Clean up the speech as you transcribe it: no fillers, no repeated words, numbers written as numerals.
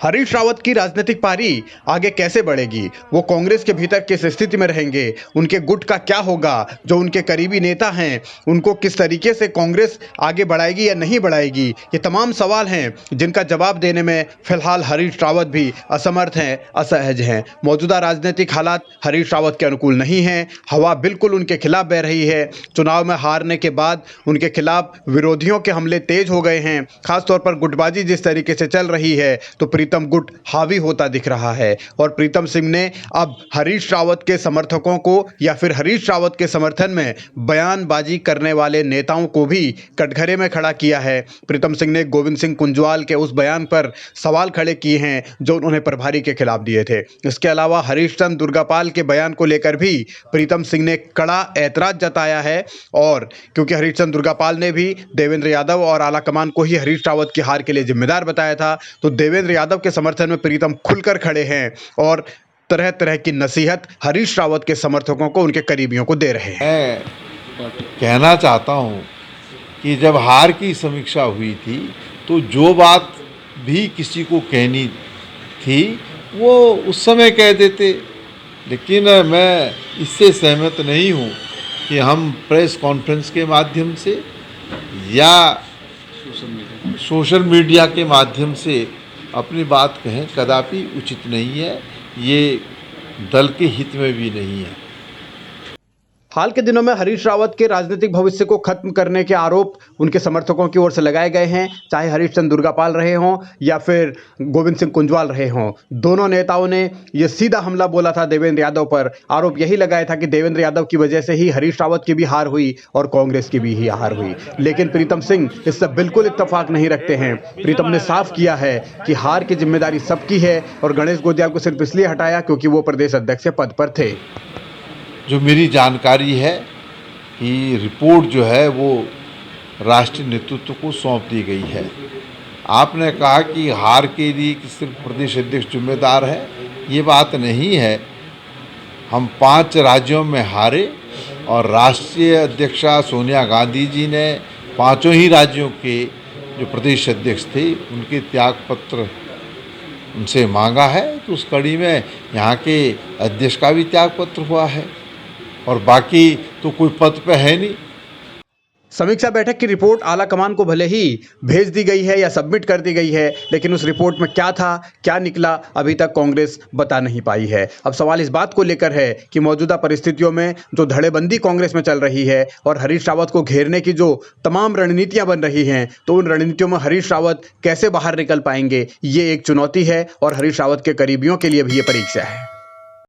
हरीश रावत की राजनीतिक पारी आगे कैसे बढ़ेगी, वो कांग्रेस के भीतर किस स्थिति में रहेंगे, उनके गुट का क्या होगा, जो उनके करीबी नेता हैं उनको किस तरीके से कांग्रेस आगे बढ़ाएगी या नहीं बढ़ाएगी, ये तमाम सवाल हैं जिनका जवाब देने में फिलहाल हरीश रावत भी असमर्थ हैं, असहज हैं। मौजूदा राजनीतिक हालात हरीश रावत के अनुकूल नहीं हैं, हवा बिल्कुल उनके खिलाफ बह रही है। चुनाव में हारने के बाद उनके खिलाफ विरोधियों के हमले तेज हो गए हैं, खासतौर पर गुटबाजी जिस तरीके से चल रही है तो प्रीतम गुट हावी होता दिख रहा है। और प्रीतम सिंह ने अब हरीश रावत के समर्थकों को या फिर हरीश रावत के समर्थन में बयानबाजी करने वाले नेताओं को भी कटघरे में खड़ा किया है। प्रीतम सिंह ने गोविंद सिंह कुंजवाल के उस बयान पर सवाल खड़े किए हैं जो उन्होंने प्रभारी के खिलाफ दिए थे। इसके अलावा हरीश चंद्र दुर्गापाल के बयान को लेकर भी प्रीतम सिंह ने कड़ा ऐतराज जताया है। और क्योंकि हरीश चंद्र दुर्गापाल ने भी देवेंद्र यादव और आलाकमान को ही हरीश रावत की हार के लिए जिम्मेदार बताया था, तो देवेंद्र यादव के समर्थन में प्रीतम खुलकर खड़े हैं और तरह तरह की नसीहत हरीश रावत के समर्थकों को, उनके करीबियों को दे रहे हैं। मैं कहना चाहता हूं कि जब हार की समीक्षा हुई थी तो जो बात भी किसी को कहनी थी वो उस समय कह देते, लेकिन मैं इससे सहमत नहीं हूं कि हम प्रेस कॉन्फ्रेंस के माध्यम से या सोशल मीडिया के माध्यम से अपनी बात कहें। कदापि उचित नहीं है, ये दल के हित में भी नहीं है। हाल के दिनों में हरीश रावत के राजनीतिक भविष्य को खत्म करने के आरोप उनके समर्थकों की ओर से लगाए गए हैं, चाहे हरीश चंद्र दुर्गापाल रहे हों या फिर गोविंद सिंह कुंजवाल रहे हों। दोनों नेताओं ने यह सीधा हमला बोला था देवेंद्र यादव पर। आरोप यही लगाया था कि देवेंद्र यादव की वजह से ही हरीश रावत की भी हार हुई और कांग्रेस की भी हार हुई। लेकिन प्रीतम सिंह इससे बिल्कुल इत्तेफाक नहीं रखते हैं। प्रीतम ने साफ किया है कि हार की जिम्मेदारी सबकी है और गणेश गोदियाल को सिर्फ इसलिए हटाया क्योंकि वो प्रदेश अध्यक्ष के पद पर थे। जो मेरी जानकारी है कि रिपोर्ट जो है वो राष्ट्रीय नेतृत्व को सौंप दी गई है। आपने कहा कि हार के लिए कि सिर्फ प्रदेश अध्यक्ष जिम्मेदार है, ये बात नहीं है। हम 5 राज्यों में हारे और राष्ट्रीय अध्यक्षा सोनिया गांधी जी ने 5 ही राज्यों के जो प्रदेश अध्यक्ष थे उनके त्यागपत्र उनसे मांगा है, तो उस कड़ी में यहाँ के अध्यक्ष का भी त्यागपत्र हुआ है और बाकी तो कोई पद पे है नहीं। समीक्षा बैठक की रिपोर्ट आला कमान को भले ही भेज दी गई है या सबमिट कर दी गई है, लेकिन उस रिपोर्ट में क्या था, क्या निकला, अभी तक कांग्रेस बता नहीं पाई है। अब सवाल इस बात को लेकर है कि मौजूदा परिस्थितियों में जो धड़ेबंदी कांग्रेस में चल रही है और हरीश रावत को घेरने की जो तमाम रणनीतियां बन रही हैं, तो उन रणनीतियों में हरीश रावत कैसे बाहर निकल पाएंगे, ये एक चुनौती है और हरीश रावत के करीबियों के लिए भी ये परीक्षा है।